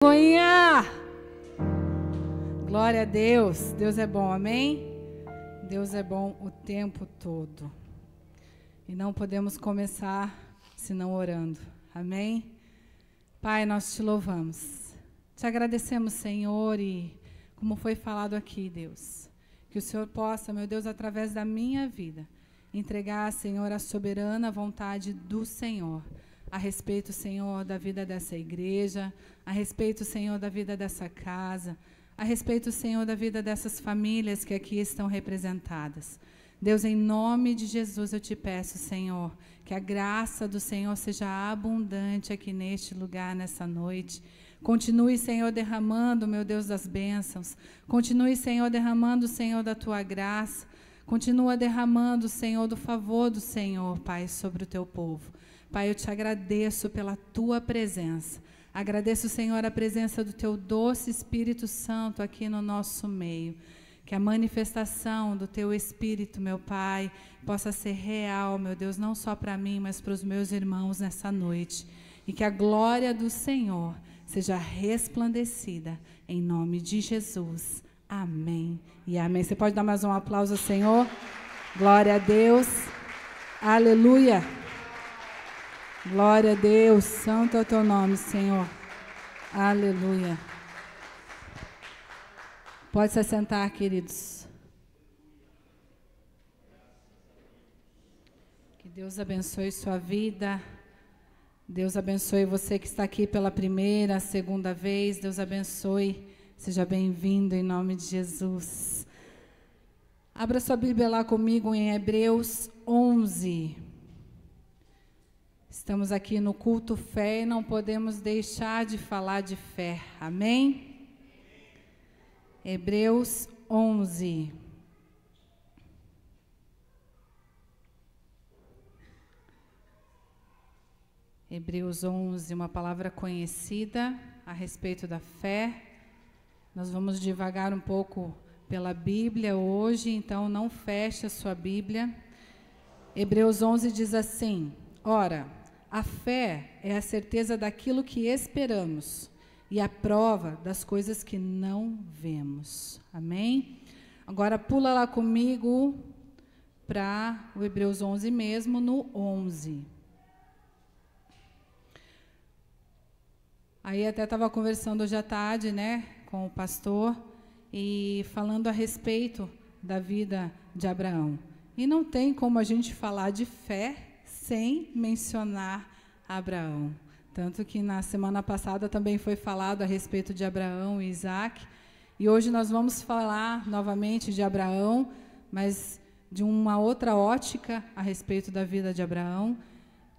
Aleluia! Glória a Deus. Deus é bom, amém? Deus é bom o tempo todo. E não podemos começar senão orando, amém? Pai, nós te louvamos. Te agradecemos, Senhor, e como foi falado aqui, Deus, que o Senhor possa, meu Deus, através da minha vida, entregar, Senhor, a soberana vontade do Senhor, a respeito, Senhor, da vida dessa igreja, a respeito, Senhor, da vida dessa casa, a respeito, Senhor, da vida dessas famílias que aqui estão representadas. Deus, em nome de Jesus, eu te peço, Senhor, que a graça do Senhor seja abundante aqui neste lugar, nessa noite. Continue, Senhor, derramando, meu Deus, das bênçãos. Continue, Senhor, derramando, Senhor, da tua graça. Continua derramando, Senhor, do favor do Senhor, Pai, sobre o teu povo. Pai, eu te agradeço pela tua presença. Agradeço, Senhor, a presença do teu doce Espírito Santo aqui no nosso meio. Que a manifestação do teu Espírito, meu Pai, possa ser real, meu Deus, não só para mim, mas para os meus irmãos nessa noite. E que a glória do Senhor seja resplandecida em nome de Jesus. Amém e amém. Você pode dar mais um aplauso ao Senhor? Glória a Deus. Aleluia. Glória a Deus. Santo é o teu nome, Senhor. Aleluia. Pode se assentar, queridos. Que Deus abençoe sua vida. Deus abençoe você que está aqui pela primeira, segunda vez. Deus abençoe. Seja bem-vindo em nome de Jesus. Abra sua Bíblia lá comigo em Hebreus 11. Estamos aqui no culto fé e não podemos deixar de falar de fé. Amém? Hebreus 11. Hebreus 11, uma palavra conhecida a respeito da fé. Nós vamos devagar um pouco pela Bíblia hoje, então não feche a sua Bíblia. Hebreus 11 diz assim: ora, a fé é a certeza daquilo que esperamos e a prova das coisas que não vemos. Amém? Agora pula lá comigo para o Hebreus 11 mesmo, no 11. Aí até estava conversando hoje à tarde, né, com o pastor, e falando a respeito da vida de Abraão. E não tem como a gente falar de fé sem mencionar Abraão. Tanto que na semana passada também foi falado a respeito de Abraão e Isaac. E hoje nós vamos falar novamente de Abraão, mas de uma outra ótica a respeito da vida de Abraão.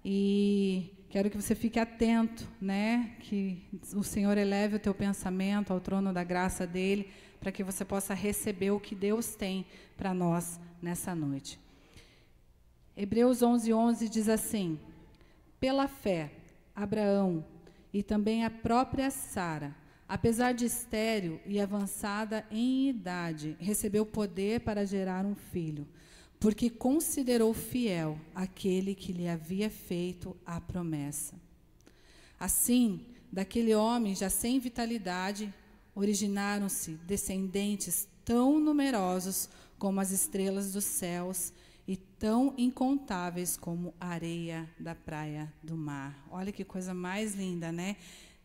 E quero que você fique atento, né? Que o Senhor eleve o teu pensamento ao trono da graça dele, para que você possa receber o que Deus tem para nós nessa noite. Hebreus 11:11 diz assim: pela fé, Abraão e também a própria Sara, apesar de estéril e avançada em idade, recebeu poder para gerar um filho, porque considerou fiel aquele que lhe havia feito a promessa. Assim, daquele homem já sem vitalidade, originaram-se descendentes tão numerosos como as estrelas dos céus e tão incontáveis como a areia da praia do mar. Olha que coisa mais linda, né?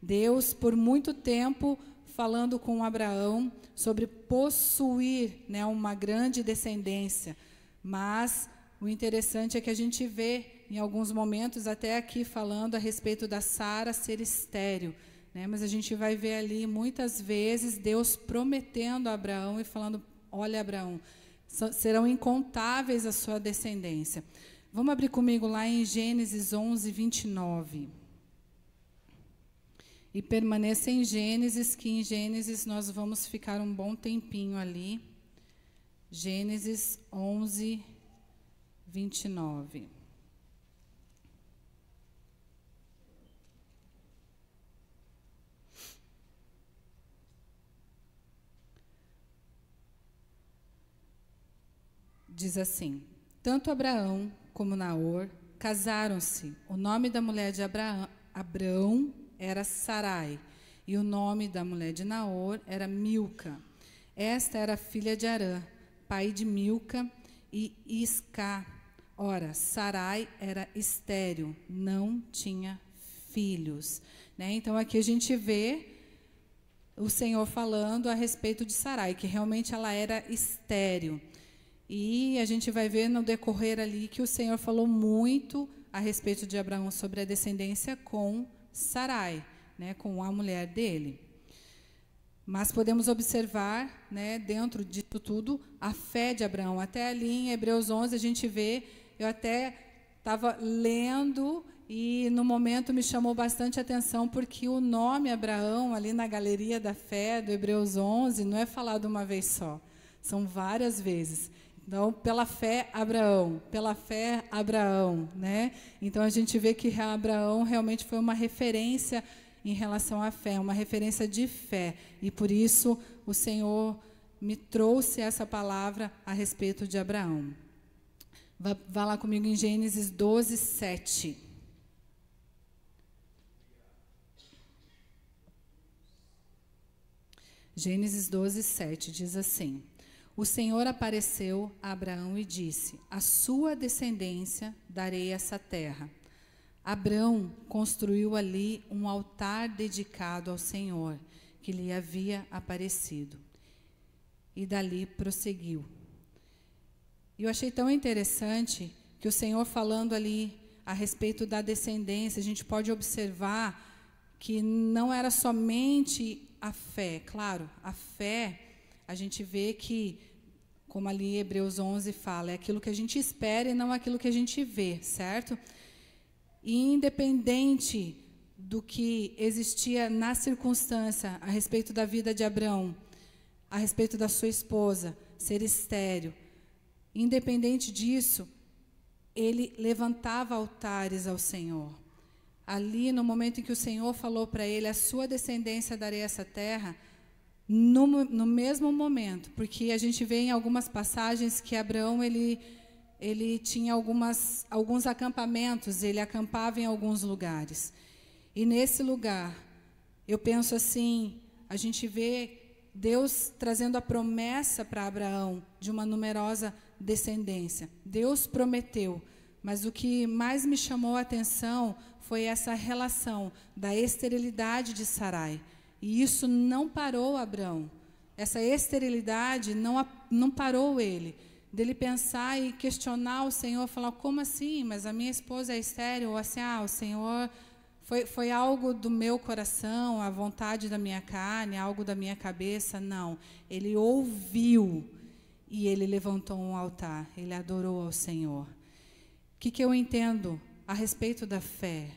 Deus, por muito tempo, falando com Abraão sobre possuir, né, uma grande descendência. Mas o interessante é que a gente vê, em alguns momentos, até aqui falando a respeito da Sara ser estéril, né? Mas a gente vai ver ali, muitas vezes, Deus prometendo a Abraão e falando: olha, Abraão, serão incontáveis a sua descendência. Vamos abrir comigo lá em Gênesis 11, 29. E permaneça em Gênesis, que em Gênesis nós vamos ficar um bom tempinho ali. Gênesis 11, 29. Diz assim: tanto Abraão como Naor casaram-se. O nome da mulher de Abraão era Sarai, E o nome da mulher de Naor era Milca. Esta era filha de Arã, pai de Milca e Isca. Ora, Sarai era estéril, não tinha filhos. Né? Então, aqui a gente vê o Senhor falando a respeito de Sarai, que realmente ela era estéril. E a gente vai ver no decorrer ali que o Senhor falou muito a respeito de Abraão sobre a descendência com Sarai, né, com a mulher dele. Mas podemos observar, né, dentro disso tudo, a fé de Abraão. Até ali em Hebreus 11 a gente vê, eu até estava lendo e no momento me chamou bastante atenção, porque o nome Abraão, ali na galeria da fé do Hebreus 11, não é falado uma vez só, são várias vezes. Então, pela fé, Abraão, pela fé, Abraão, né? Então, a gente vê que Abraão realmente foi uma referência em relação à fé, uma referência de fé. E, por isso, o Senhor me trouxe essa palavra a respeito de Abraão. Vá lá comigo em Gênesis 12, 7. Gênesis 12, 7 diz assim: o Senhor apareceu a Abraão e disse: a sua descendência darei essa terra. Abraão construiu ali um altar dedicado ao Senhor, que lhe havia aparecido. E dali prosseguiu. E eu achei tão interessante que o Senhor falando ali a respeito da descendência, a gente pode observar que não era somente a fé. Claro, a fé, a gente vê que, como ali Hebreus 11 fala, é aquilo que a gente espera e não aquilo que a gente vê, certo? E independente do que existia na circunstância a respeito da vida de Abraão, a respeito da sua esposa ser estéril, independente disso, ele levantava altares ao Senhor. Ali, no momento em que o Senhor falou para ele: a sua descendência darei essa terra, no mesmo momento, porque a gente vê em algumas passagens que Abraão, ele tinha alguns acampamentos, ele acampava em alguns lugares. E nesse lugar, eu penso assim, a gente vê Deus trazendo a promessa para Abraão de uma numerosa descendência. Deus prometeu, mas o que mais me chamou a atenção foi essa relação da esterilidade de Sarai. E isso não parou Abraão. Essa esterilidade não parou ele. Dele pensar e questionar o Senhor, falar: como assim? Mas a minha esposa é estéril? Ou assim, o Senhor, foi algo do meu coração, a vontade da minha carne, algo da minha cabeça? Não. Ele ouviu e ele levantou um altar. Ele adorou ao Senhor. O que eu entendo a respeito da fé?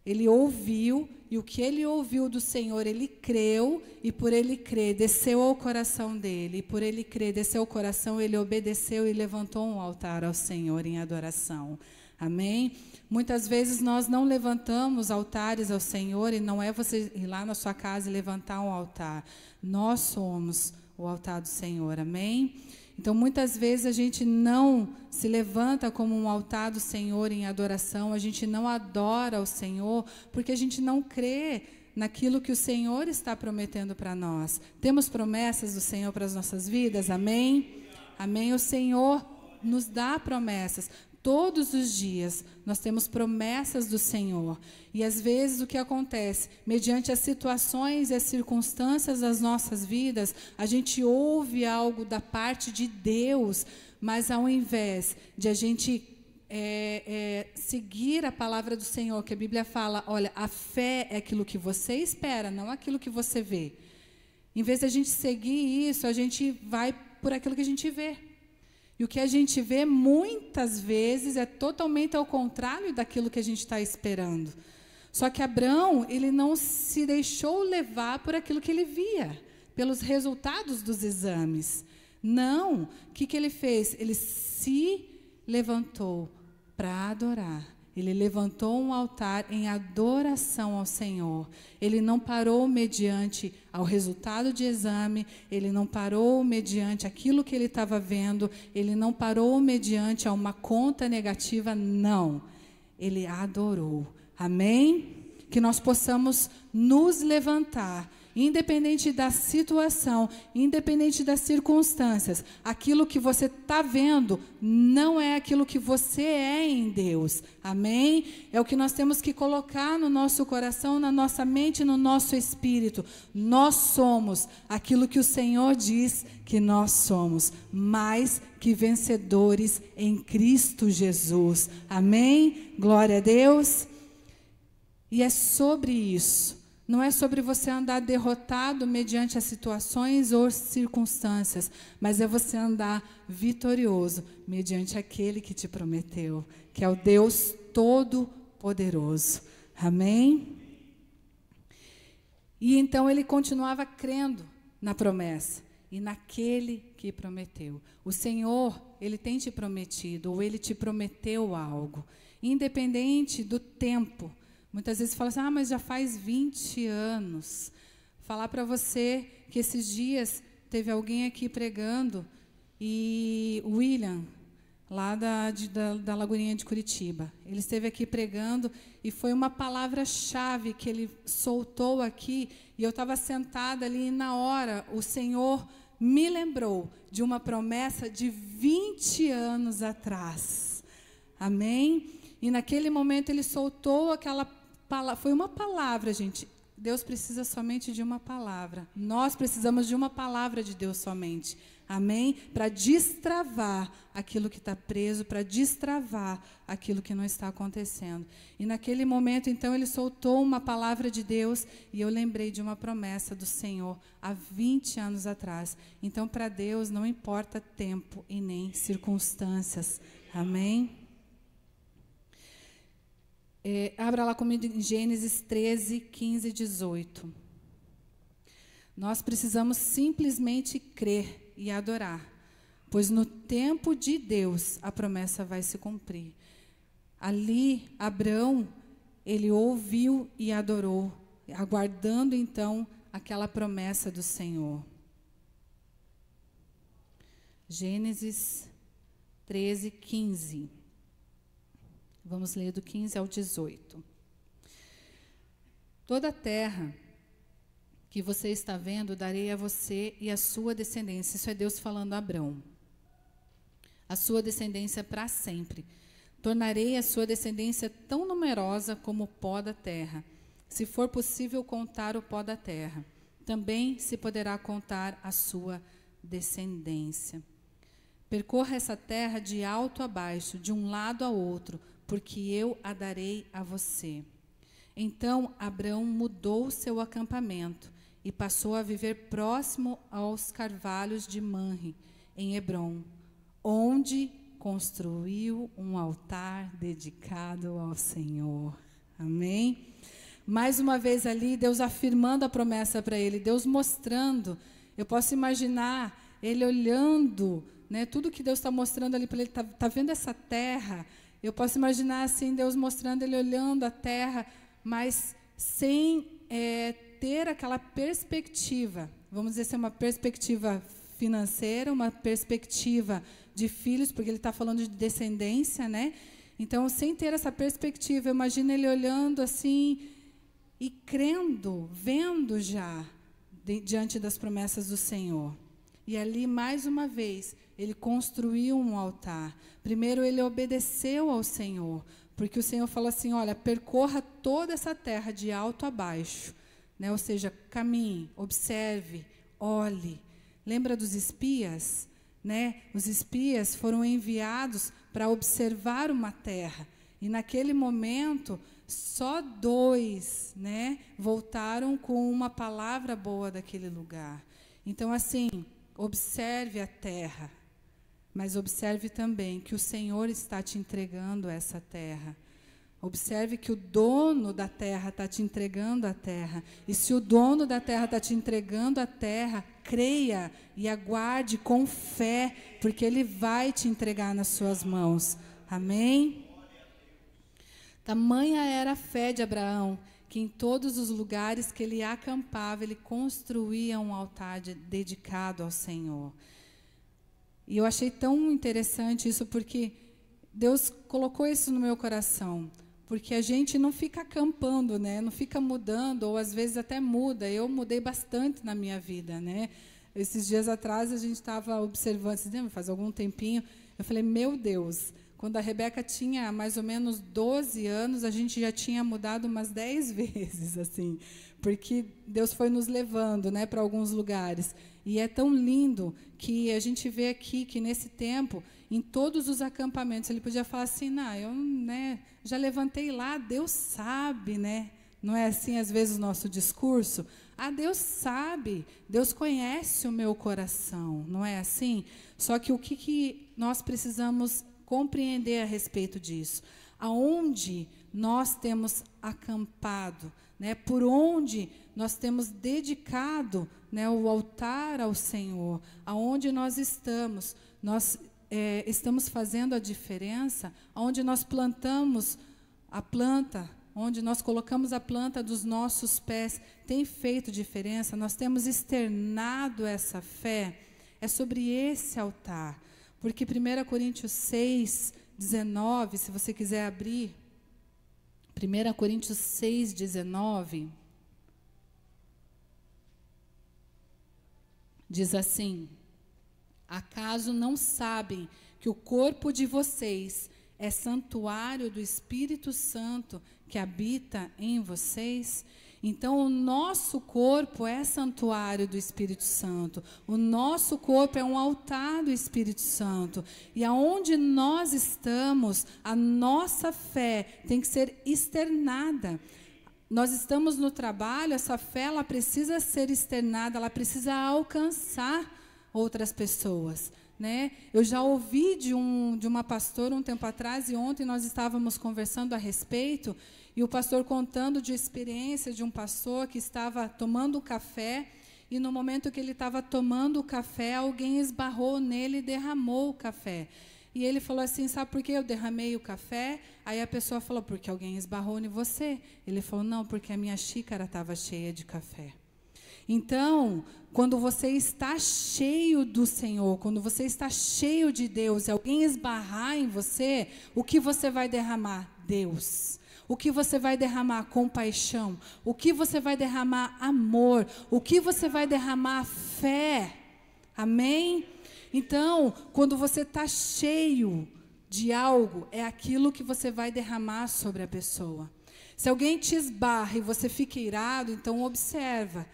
Ele ouviu, e o que ele ouviu do Senhor, ele creu, e por ele crer, desceu ao coração dele, e por ele crer, desceu ao coração, ele obedeceu e levantou um altar ao Senhor em adoração. Amém? Muitas vezes nós não levantamos altares ao Senhor, e não é você ir lá na sua casa e levantar um altar. Nós somos o altar do Senhor. Amém? Então, muitas vezes a gente não se levanta como um altar do Senhor em adoração, a gente não adora o Senhor, porque a gente não crê naquilo que o Senhor está prometendo para nós. Temos promessas do Senhor para as nossas vidas? Amém? Amém? O Senhor nos dá promessas. Todos os dias nós temos promessas do Senhor. E às vezes o que acontece? Mediante as situações e as circunstâncias das nossas vidas, a gente ouve algo da parte de Deus, mas ao invés de a gente seguir a palavra do Senhor, que a Bíblia fala: olha, a fé é aquilo que você espera, não aquilo que você vê. Em vez de a gente seguir isso, a gente vai por aquilo que a gente vê. E o que a gente vê, muitas vezes, é totalmente ao contrário daquilo que a gente está esperando. Só que Abraão, ele não se deixou levar por aquilo que ele via, pelos resultados dos exames. Não. O que ele fez? Ele se levantou para adorar. Ele levantou um altar em adoração ao Senhor. Ele não parou mediante ao resultado de exame, ele não parou mediante aquilo que ele estava vendo, ele não parou mediante a uma conta negativa, não. Ele adorou. Amém? que nós possamos nos levantar, independente da situação, independente das circunstâncias. Aquilo que você está vendo não é aquilo que você é em Deus. Amém? É o que nós temos que colocar no nosso coração, na nossa mente, no nosso espírito. Nós somos aquilo que o Senhor diz que nós somos, mais que vencedores em Cristo Jesus. Amém? Glória a Deus. E é sobre isso. Não é sobre você andar derrotado mediante as situações ou circunstâncias, mas é você andar vitorioso mediante aquele que te prometeu, que é o Deus Todo-Poderoso. Amém? E então ele continuava crendo na promessa e naquele que prometeu. O Senhor, ele tem te prometido, ou ele te prometeu algo, independente do tempo. Muitas vezes fala assim, mas já faz 20 anos. Falar para você que esses dias teve alguém aqui pregando, e o William, lá da Lagoinha de Curitiba, ele esteve aqui pregando, e foi uma palavra-chave que ele soltou aqui, e eu estava sentada ali, e na hora o Senhor me lembrou de uma promessa de 20 anos atrás. Amém? E naquele momento ele soltou aquela palavra, foi uma palavra, gente. Deus precisa somente de uma palavra. Nós precisamos de uma palavra de Deus somente. Amém? Para destravar aquilo que está preso, para destravar aquilo que não está acontecendo. E naquele momento, então, ele soltou uma palavra de Deus e eu lembrei de uma promessa do Senhor há 20 anos atrás. Então, para Deus não importa tempo e nem circunstâncias. Amém? Abra lá comigo em Gênesis 13, 15 e 18. Nós precisamos simplesmente crer e adorar, pois no tempo de Deus a promessa vai se cumprir. Ali, Abraão, ele ouviu e adorou, aguardando então aquela promessa do Senhor. Gênesis 13, 15. Vamos ler do 15 ao 18. Toda a terra que você está vendo, darei a você e a sua descendência. Isso é Deus falando a Abrão. A sua descendência para sempre. Tornarei a sua descendência tão numerosa como o pó da terra. Se for possível contar o pó da terra, também se poderá contar a sua descendência. Percorra essa terra de alto a baixo, de um lado a outro, porque eu a darei a você. Então Abrão mudou seu acampamento e passou a viver próximo aos carvalhos de Manre, em Hebrom, onde construiu um altar dedicado ao Senhor. Amém? Mais uma vez ali, Deus afirmando a promessa para ele, Deus mostrando. Eu posso imaginar ele olhando, né, tudo que Deus está mostrando ali para ele, está vendo essa terra. Eu posso imaginar assim, Deus mostrando, ele olhando a terra, mas sem ter aquela perspectiva, vamos dizer assim, uma perspectiva financeira, uma perspectiva de filhos, porque ele está falando de descendência, né? Então, sem ter essa perspectiva, imagina ele olhando assim e crendo, vendo já, diante das promessas do Senhor. E ali, mais uma vez, ele construiu um altar. Primeiro, ele obedeceu ao Senhor, porque o Senhor falou assim, olha, percorra toda essa terra de alto a baixo, né? Ou seja, caminhe, observe, olhe. Lembra dos espias? Né? Os espias foram enviados para observar uma terra. E naquele momento, só 2, né, voltaram com uma palavra boa daquele lugar. Então, assim, observe a terra, mas observe também que o Senhor está te entregando essa terra. Observe que o dono da terra está te entregando a terra. E se o dono da terra está te entregando a terra, creia e aguarde com fé, porque ele vai te entregar nas suas mãos. Amém? Tamanha era a fé de Abraão, que em todos os lugares que ele acampava, ele construía um altar dedicado ao Senhor. E eu achei tão interessante isso, porque Deus colocou isso no meu coração. porque a gente não fica acampando, né? Não fica mudando, ou às vezes até muda. Eu mudei bastante na minha vida, né? Esses dias atrás a gente estava observando, faz algum tempinho, eu falei, meu Deus, quando a Rebeca tinha mais ou menos 12 anos, a gente já tinha mudado umas 10 vezes, assim, porque Deus foi nos levando, né, para alguns lugares. E é tão lindo que a gente vê aqui que, nesse tempo, em todos os acampamentos, ele podia falar assim, não, eu, né, já levantei lá, Deus sabe, né? Não é assim, às vezes, o nosso discurso? Ah, Deus sabe, Deus conhece o meu coração, não é assim? Só que o que nós precisamos compreender a respeito disso? Aonde nós temos acampado, né? Por onde nós temos dedicado, né, o altar ao Senhor? Aonde nós estamos? Nós estamos fazendo a diferença? Aonde nós plantamos a planta, onde nós colocamos a planta dos nossos pés, tem feito diferença? Nós temos externado essa fé? É sobre esse altar. Porque 1 Coríntios 6, 19, se você quiser abrir, 1 Coríntios 6, 19, diz assim, acaso não sabem que o corpo de vocês é santuário do Espírito Santo que habita em vocês? Então, o nosso corpo é santuário do Espírito Santo. O nosso corpo é um altar do Espírito Santo. E aonde nós estamos, a nossa fé tem que ser externada. Nós estamos no trabalho, essa fé ela precisa ser externada, ela precisa alcançar outras pessoas, né? Eu já ouvi de uma pastora um tempo atrás, e ontem nós estávamos conversando a respeito, e o pastor contando de experiência de um pastor que estava tomando café, e no momento que ele estava tomando o café, alguém esbarrou nele e derramou o café. E ele falou assim, sabe por que eu derramei o café? Aí a pessoa falou, porque alguém esbarrou em você. Ele falou, não, porque a minha xícara estava cheia de café. Então, quando você está cheio do Senhor, quando você está cheio de Deus, e alguém esbarrar em você, o que você vai derramar? Deus. O que você vai derramar? Compaixão. O que você vai derramar? Amor. O que você vai derramar? Fé. Amém? Então, quando você está cheio de algo, é aquilo que você vai derramar sobre a pessoa. Se alguém te esbarra e você fica irado, então observa.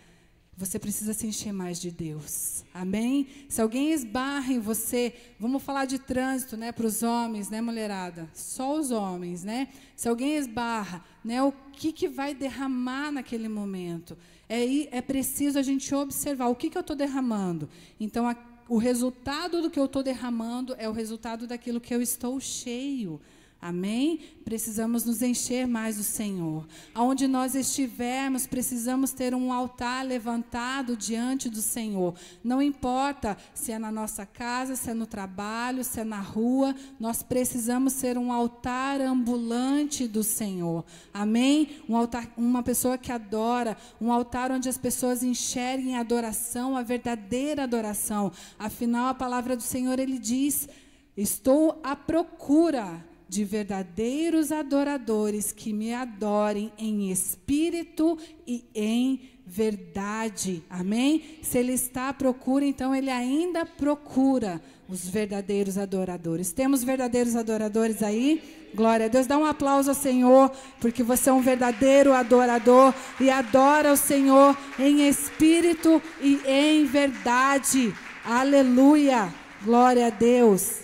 Você precisa se encher mais de Deus. Amém? Se alguém esbarra em você, vamos falar de trânsito, né, para os homens, né, mulherada? Só os homens, né? Se alguém esbarra, né, o que vai derramar naquele momento? É preciso a gente observar o que eu estou derramando. Então, o resultado do que eu estou derramando é o resultado daquilo que eu estou cheio. Amém? Precisamos nos encher mais do Senhor. Aonde nós estivermos, precisamos ter um altar levantado diante do Senhor. Não importa se é na nossa casa, se é no trabalho, se é na rua, nós precisamos ser um altar ambulante do Senhor. Amém? Um altar, uma pessoa que adora, um altar onde as pessoas enxerguem a adoração, a verdadeira adoração. Afinal, a palavra do Senhor, ele diz, estou à procura de verdadeiros adoradores que me adorem em espírito e em verdade. Amém? Se ele está à procura, então ele ainda procura os verdadeiros adoradores. Temos verdadeiros adoradores aí? Glória a Deus. Dá um aplauso ao Senhor, porque você é um verdadeiro adorador e adora o Senhor em espírito e em verdade. Aleluia. Glória a Deus.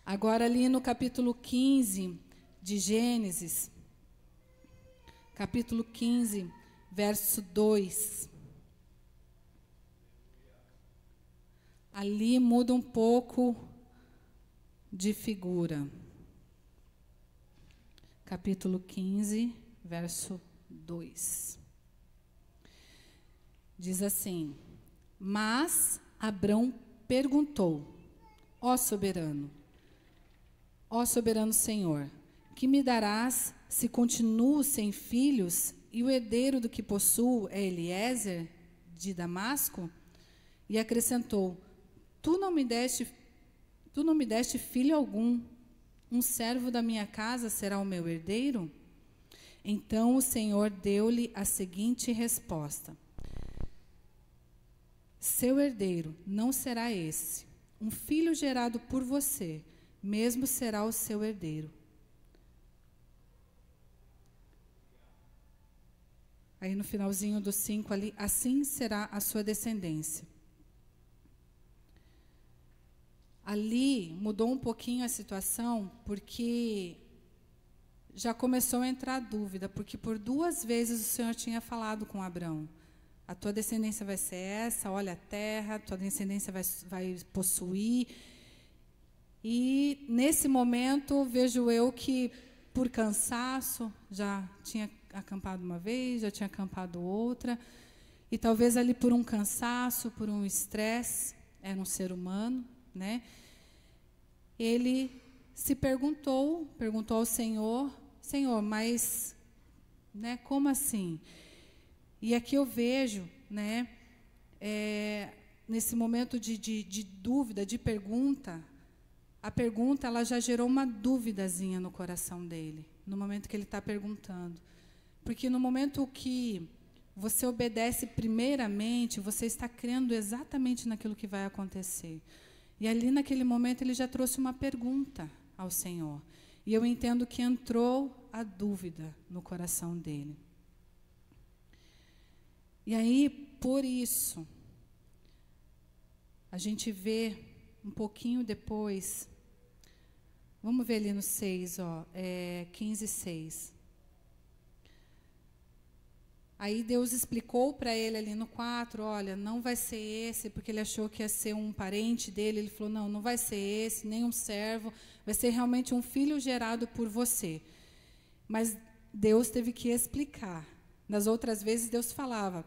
Agora, ali no capítulo 15 de Gênesis, capítulo 15, verso 2. Ali muda um pouco de figura. Capítulo 15, verso 2. Diz assim, mas Abrão perguntou, ó soberano Senhor, que me darás se continuo sem filhos e o herdeiro do que possuo é Eliezer de Damasco? E acrescentou, tu não me deste filho algum, um servo da minha casa será o meu herdeiro? Então o Senhor deu-lhe a seguinte resposta: seu herdeiro não será esse. Um filho gerado por você mesmo será o seu herdeiro. Aí no finalzinho do 5 ali, assim será a sua descendência. Ali mudou um pouquinho a situação, porque já começou a entrar dúvida, porque por 2 vezes o Senhor tinha falado com Abraão: a tua descendência vai ser essa, olha a terra, a tua descendência vai possuir. E nesse momento vejo eu que por cansaço, já tinha acampado uma vez, já tinha acampado outra, e talvez ali por um cansaço, por um estresse, era um ser humano, né? Ele se perguntou ao Senhor: Senhor, mas, né, como assim? E aqui eu vejo, né, nesse momento de dúvida, de pergunta, a pergunta ela já gerou uma duvidazinha no coração dele, no momento que ele está perguntando. Porque no momento que você obedece primeiramente, você está crendo exatamente naquilo que vai acontecer. E ali naquele momento ele já trouxe uma pergunta ao Senhor. E eu entendo que entrou a dúvida no coração dele. E aí, por isso, a gente vê um pouquinho depois, vamos ver ali no 6, 15:6. Aí Deus explicou para ele ali no 4, olha, não vai ser esse, porque ele achou que ia ser um parente dele. Ele falou, não vai ser esse, nem um servo, vai ser realmente um filho gerado por você. Mas Deus teve que explicar. Nas outras vezes Deus falava,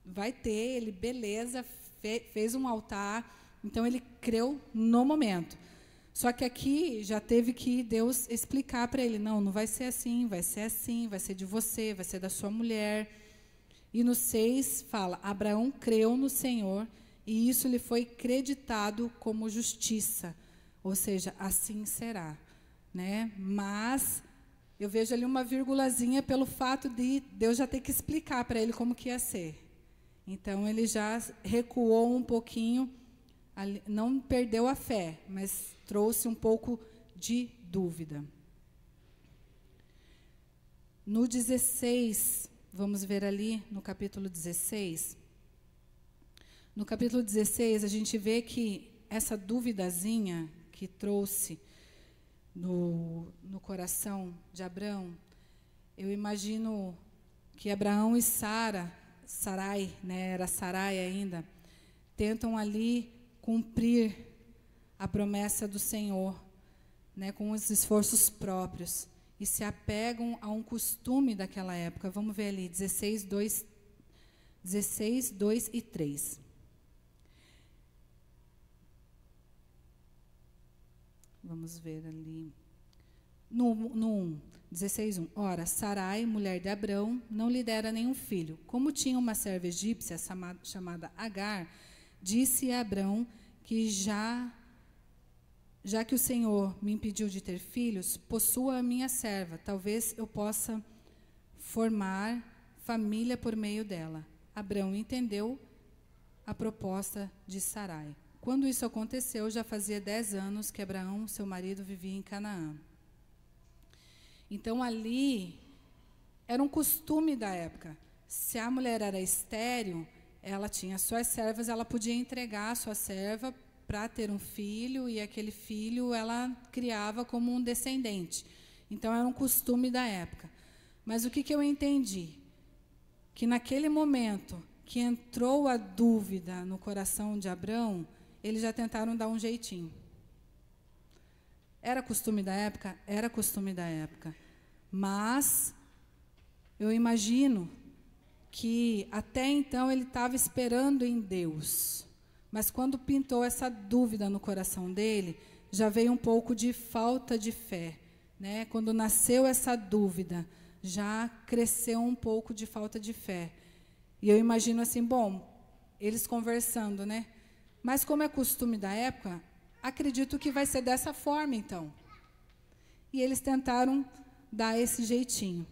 vai ter, ele, beleza, fez um altar, então ele creu no momento. Só que aqui já teve que Deus explicar para ele, não vai ser assim, vai ser assim, vai ser de você, vai ser da sua mulher. E no 6 fala, Abraão creu no Senhor e isso lhe foi creditado como justiça. Ou seja, assim será, né? Mas eu vejo ali uma vírgulazinha pelo fato de Deus já ter que explicar para ele como que ia ser. Então ele já recuou um pouquinho, não perdeu a fé, mas trouxe um pouco de dúvida. No 16, vamos ver ali no capítulo 16. No capítulo 16, a gente vê que essa duvidazinha que trouxe no coração de Abraão, eu imagino que Abraão e Sarai, né, era Sarai ainda, tentam ali cumprir a promessa do Senhor, né, com os esforços próprios, e se apegam a um costume daquela época. Vamos ver ali, 16, 2 e 3. Vamos ver ali. No 1, 16, 1. Ora, Sarai, mulher de Abrão, não lhe dera nenhum filho. Como tinha uma serva egípcia chamada Agar, disse a Abrão que já que o Senhor me impediu de ter filhos, possua a minha serva, talvez eu possa formar família por meio dela. Abrão entendeu a proposta de Sarai. Quando isso aconteceu, já fazia 10 anos que Abraão, seu marido, vivia em Canaã. Então, ali, era um costume da época. Se a mulher era estéril, ela tinha suas servas, ela podia entregar a sua serva para ter um filho, e aquele filho ela criava como um descendente. Então, era um costume da época. Mas o que eu entendi? Que naquele momento que entrou a dúvida no coração de Abrão, eles já tentaram dar um jeitinho. Era costume da época? Era costume da época. Mas eu imagino que até então ele estava esperando em Deus. Mas quando pintou essa dúvida no coração dele, já veio um pouco de falta de fé, né? Quando nasceu essa dúvida, já cresceu um pouco de falta de fé. E eu imagino assim, bom, eles conversando, né? Mas como é costume da época, acredito que vai ser dessa forma, então. E eles tentaram dar esse jeitinho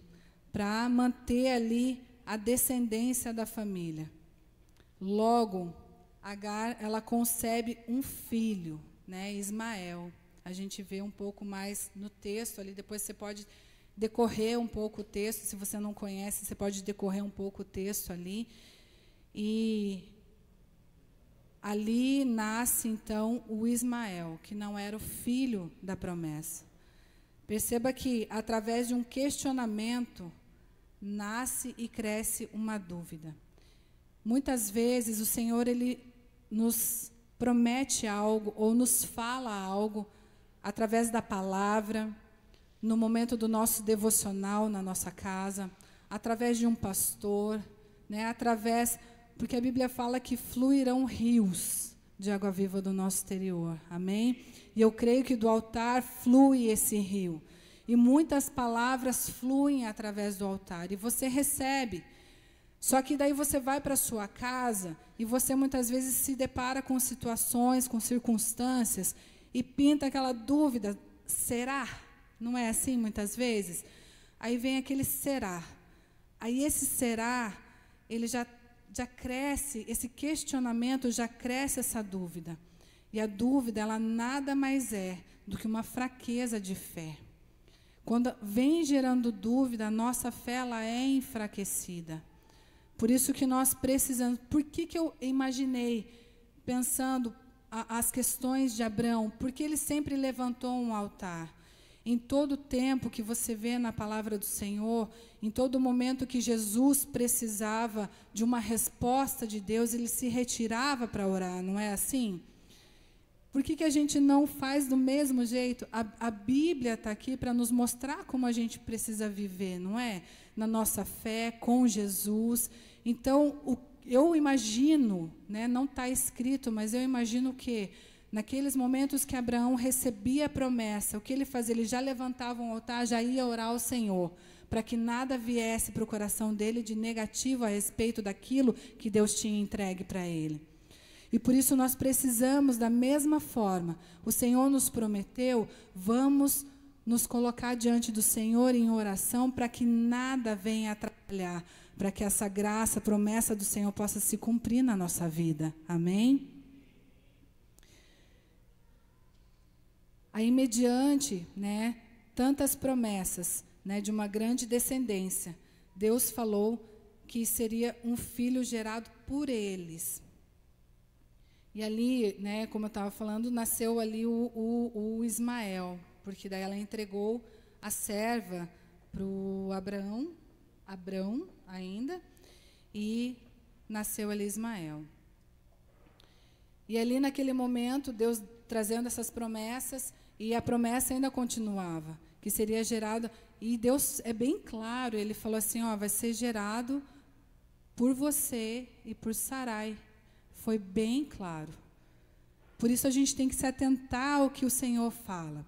para manter ali a descendência da família. Logo, Agar, ela concebe um filho, né, Ismael. A gente vê um pouco mais no texto ali, depois você pode decorrer um pouco o texto, se você não conhece, você pode decorrer um pouco o texto ali. E ali nasce, então, o Ismael, que não era o filho da promessa. Perceba que, através de um questionamento, nasce e cresce uma dúvida. Muitas vezes, o Senhor, Ele nos promete algo, ou nos fala algo, através da palavra, no momento do nosso devocional na nossa casa, através de um pastor, né, porque a Bíblia fala que fluirão rios de água viva do nosso interior, amém? E eu creio que do altar flui esse rio, e muitas palavras fluem através do altar, e você recebe. Só que daí você vai para a sua casa, e você muitas vezes se depara com situações, com circunstâncias, e pinta aquela dúvida, será? Não é assim muitas vezes? Aí vem aquele será. Aí esse será, ele já cresce, esse questionamento já cresce essa dúvida. E a dúvida, ela nada mais é do que uma fraqueza de fé. Quando vem gerando dúvida, a nossa fé ela é enfraquecida. Por isso que nós precisamos... Por que eu imaginei, pensando as questões de Abraão? Porque ele sempre levantou um altar. Em todo tempo que você vê na palavra do Senhor, em todo momento que Jesus precisava de uma resposta de Deus, ele se retirava para orar, não é assim? Por que a gente não faz do mesmo jeito? A Bíblia está aqui para nos mostrar como a gente precisa viver, não é? Na nossa fé, com Jesus. Então, eu imagino, né, não está escrito, mas eu imagino que naqueles momentos que Abraão recebia a promessa, o que ele fazia? Ele já levantava um altar, já ia orar ao Senhor, para que nada viesse para o coração dele de negativo a respeito daquilo que Deus tinha entregue para ele. E por isso nós precisamos, da mesma forma, o Senhor nos prometeu, vamos nos colocar diante do Senhor em oração para que nada venha atrapalhar, para que essa graça, promessa do Senhor possa se cumprir na nossa vida. Amém? Aí, mediante, né, tantas promessas, né, de uma grande descendência, Deus falou que seria um filho gerado por eles. E ali, né, como eu estava falando, nasceu ali o Ismael, porque daí ela entregou a serva para o Abrão ainda, e nasceu ali Ismael. E ali naquele momento, Deus trazendo essas promessas, e a promessa ainda continuava, que seria gerado, e Deus é bem claro, ele falou assim, ó, vai ser gerado por você e por Sarai. Foi bem claro. Por isso a gente tem que se atentar ao que o Senhor fala.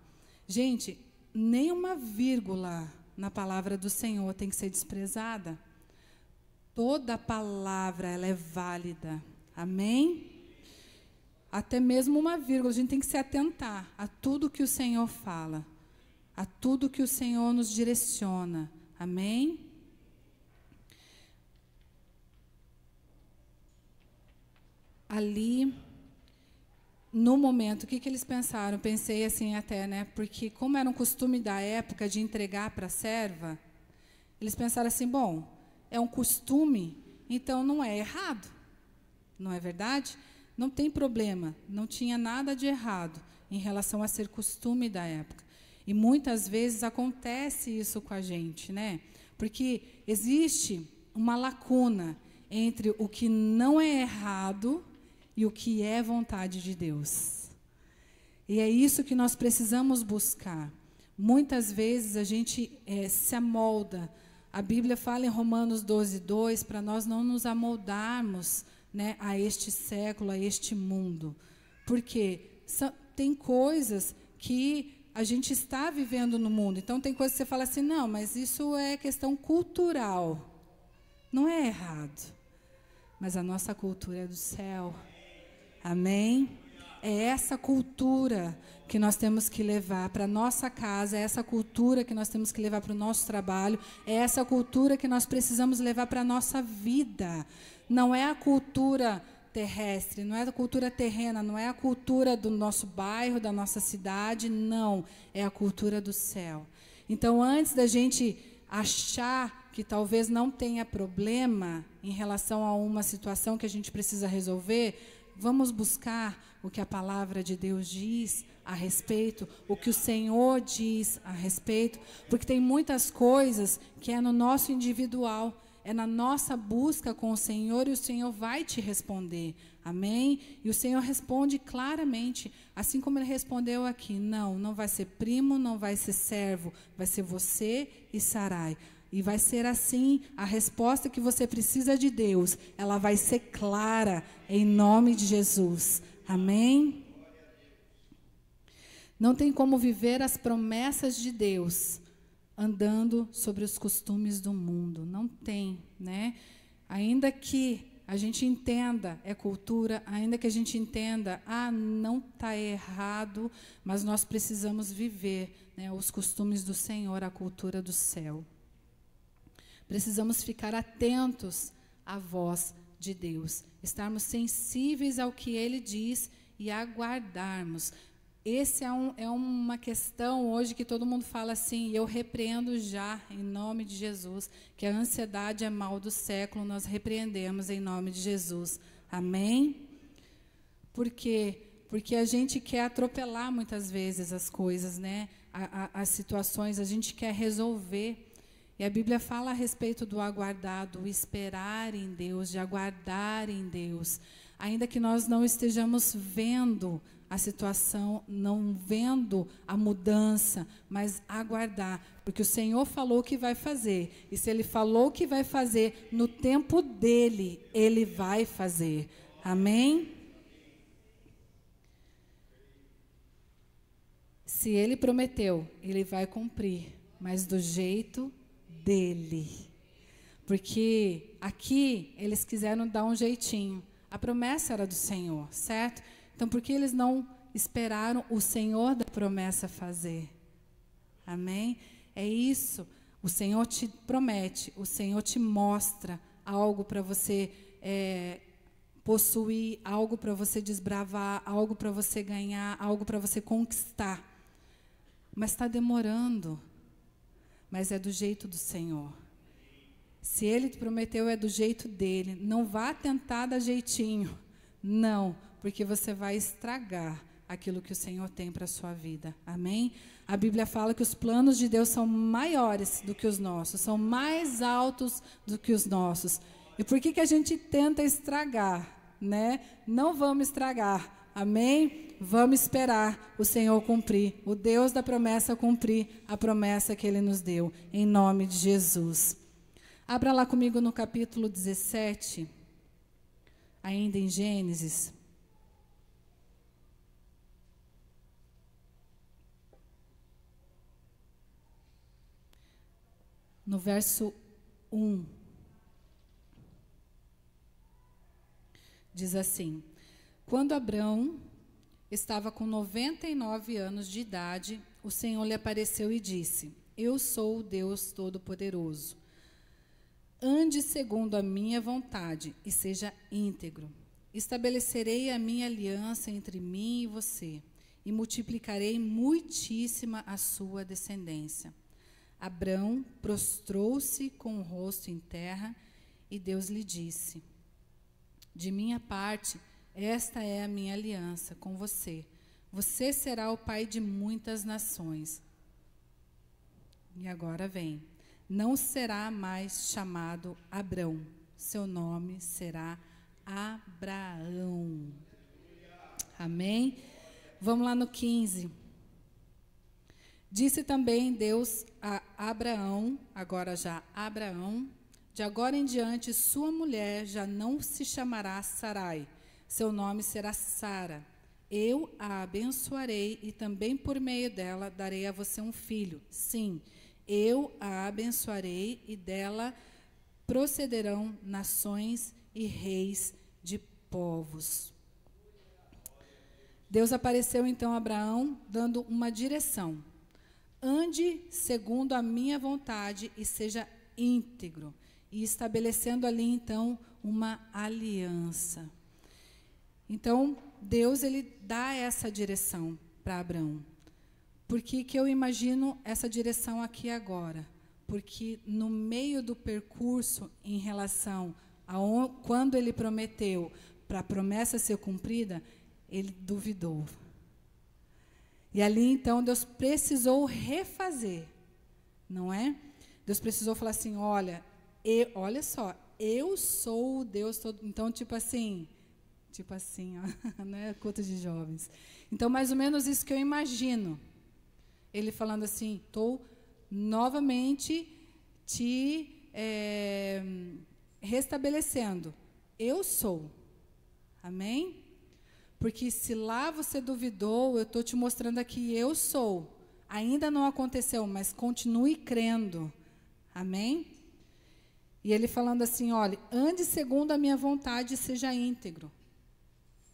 Gente, nenhuma vírgula na palavra do Senhor tem que ser desprezada. Toda palavra ela é válida. Amém? Até mesmo uma vírgula, a gente tem que se atentar a tudo que o Senhor fala, a tudo que o Senhor nos direciona. Amém? Ali, no momento, o que eles pensaram? Pensei assim até, né? Porque como era um costume da época de entregar para a serva, eles pensaram assim, bom, é um costume, então não é errado. Não é verdade? Não tem problema, não tinha nada de errado em relação a ser costume da época. E muitas vezes acontece isso com a gente, né? Porque existe uma lacuna entre o que não é errado e o que é vontade de Deus. E é isso que nós precisamos buscar. Muitas vezes a gente se amolda. A Bíblia fala em Romanos 12:2 para nós não nos amoldarmos, né, a este século, a este mundo. Porque tem coisas que a gente está vivendo no mundo. Então, tem coisas que você fala assim, não, mas isso é questão cultural. Não é errado. Mas a nossa cultura é do céu. Amém? É essa cultura que nós temos que levar para a nossa casa, é essa cultura que nós temos que levar para o nosso trabalho, é essa cultura que nós precisamos levar para a nossa vida. Não é a cultura terrestre, não é a cultura terrena, não é a cultura do nosso bairro, da nossa cidade, não. É a cultura do céu. Então, antes da gente achar que talvez não tenha problema em relação a uma situação que a gente precisa resolver, vamos buscar o que a palavra de Deus diz a respeito, o que o Senhor diz a respeito, porque tem muitas coisas que é no nosso individual, é na nossa busca com o Senhor, e o Senhor vai te responder, amém? E o Senhor responde claramente, assim como Ele respondeu aqui, não vai ser primo, não vai ser servo, vai ser você e Sarai. E vai ser assim, a resposta que você precisa de Deus, ela vai ser clara, em nome de Jesus. Amém? Não tem como viver as promessas de Deus andando sobre os costumes do mundo. Não tem, né? Ainda que a gente entenda, é cultura, ainda que a gente entenda, não está errado, mas nós precisamos viver, né, os costumes do Senhor, a cultura do céu. Precisamos ficar atentos à voz de Deus, estarmos sensíveis ao que Ele diz e aguardarmos. Esse é uma questão hoje que todo mundo fala assim, eu repreendo já, em nome de Jesus, que a ansiedade é mal do século, nós repreendemos em nome de Jesus. Amém? Por quê? Porque a gente quer atropelar muitas vezes as coisas, né? As situações, a gente quer resolver. E a Bíblia fala a respeito do aguardar, do esperar em Deus, de aguardar em Deus. Ainda que nós não estejamos vendo a situação, não vendo a mudança, mas aguardar. Porque o Senhor falou que vai fazer. E se Ele falou que vai fazer, no tempo dEle, Ele vai fazer. Amém? Se Ele prometeu, Ele vai cumprir. Mas do jeito dele, porque aqui eles quiseram dar um jeitinho, a promessa era do Senhor, certo? Então por que eles não esperaram o Senhor da promessa fazer? Amém? É isso, o Senhor te promete, o Senhor te mostra algo para você possuir, algo para você desbravar, algo para você ganhar, algo para você conquistar, mas está demorando. Mas é do jeito do Senhor. Se Ele te prometeu, é do jeito dEle. Não vá tentar dar jeitinho. Não, porque você vai estragar aquilo que o Senhor tem para a sua vida. Amém? A Bíblia fala que os planos de Deus são maiores do que os nossos, são mais altos do que os nossos. E por que a gente tenta estragar, né? Não vamos estragar. Amém? Vamos esperar o Senhor cumprir, o Deus da promessa cumprir a promessa que Ele nos deu, em nome de Jesus. Abra lá comigo no capítulo 17, ainda em Gênesis. No verso 1. Diz assim: quando Abrão estava com 99 anos de idade, o Senhor lhe apareceu e disse: eu sou o Deus Todo-Poderoso. Ande segundo a minha vontade e seja íntegro. Estabelecerei a minha aliança entre mim e você, e multiplicarei muitíssima a sua descendência. Abrão prostrou-se com o rosto em terra, e Deus lhe disse: de minha parte, esta é a minha aliança com você. Você será o pai de muitas nações. E agora vem. Não será mais chamado Abrão. Seu nome será Abraão. Amém? Vamos lá no 15. Disse também Deus a Abraão, agora já Abraão, de agora em diante sua mulher já não se chamará Sarai. Seu nome será Sara. Eu a abençoarei e também por meio dela darei a você um filho. Sim, eu a abençoarei e dela procederão nações e reis de povos. Deus apareceu então a Abraão dando uma direção. Ande segundo a minha vontade e seja íntegro. E estabelecendo ali então uma aliança. Então, Deus ele dá essa direção para Abraão. Por que eu imagino essa direção aqui agora? Porque no meio do percurso, em relação a quando ele prometeu para a promessa ser cumprida, ele duvidou. E ali, então, Deus precisou refazer, não é? Deus precisou falar assim, olha só, eu sou o Deus todo. Então, tipo assim, ó, não é culto de jovens. Então, mais ou menos isso que eu imagino. Ele falando assim, estou novamente te restabelecendo. Eu sou. Amém? Porque se lá você duvidou, eu estou te mostrando aqui, eu sou. Ainda não aconteceu, mas continue crendo. Amém? E ele falando assim, olha, ande segundo a minha vontade e seja íntegro.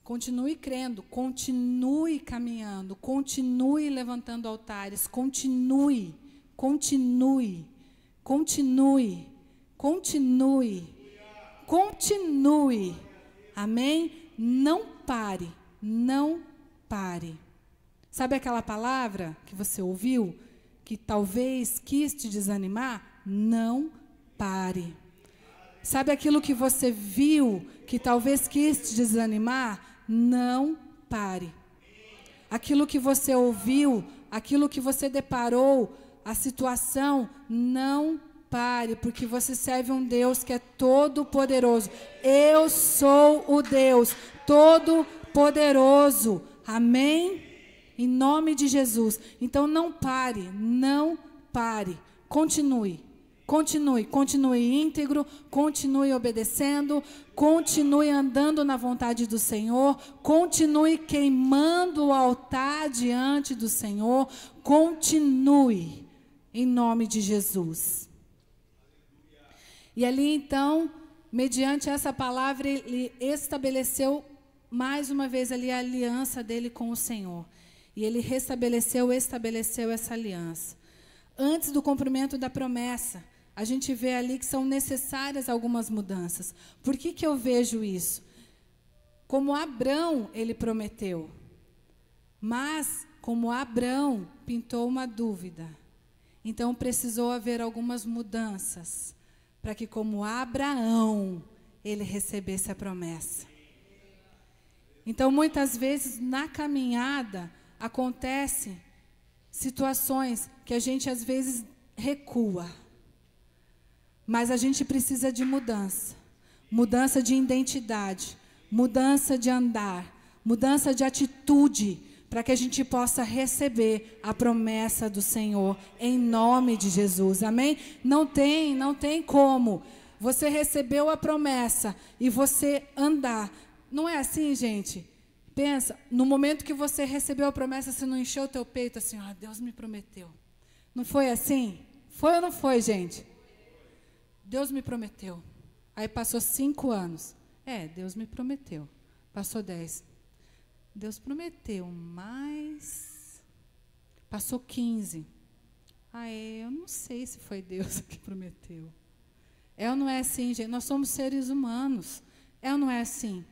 Continue crendo, continue caminhando, continue levantando altares, continue. Amém? Não pare. Sabe aquela palavra que você ouviu, que talvez quis te desanimar? Não pare. Sabe aquilo que você viu, que talvez quis te desanimar? Não pare. Aquilo que você ouviu, aquilo que você deparou, a situação, não pare, porque você serve um Deus que é todo-poderoso. Eu sou o Deus todo-poderoso. Amém? Em nome de Jesus. Então não pare. Continue íntegro, continue obedecendo, continue andando na vontade do Senhor, continue queimando o altar diante do Senhor, continue, em nome de Jesus. E ali então, mediante essa palavra, ele estabeleceu mais uma vez ali a aliança dele com o Senhor. E ele estabeleceu essa aliança. Antes do cumprimento da promessa, a gente vê ali que são necessárias algumas mudanças. Por que eu vejo isso? Como Abrão, ele prometeu. Mas, como Abrão pintou uma dúvida, então precisou haver algumas mudanças, para que como Abraão, ele recebesse a promessa. Então, muitas vezes, na caminhada, acontecem situações que a gente, às vezes, recua. Mas a gente precisa de mudança. Mudança de identidade, mudança de andar, mudança de atitude, para que a gente possa receber a promessa do Senhor, em nome de Jesus. Amém? Não tem como você recebeu a promessa e você andar. Não é assim, gente? Pensa, no momento que você recebeu a promessa, você não encheu o teu peito assim, ó, Deus me prometeu. Não foi assim? Foi ou não foi, gente? Deus me prometeu. Aí passou 5 anos. Deus me prometeu. Passou 10. Deus prometeu, mas... Passou 15. Eu não sei se foi Deus que prometeu. Ou não é assim, gente? Nós somos seres humanos. Ou não é assim?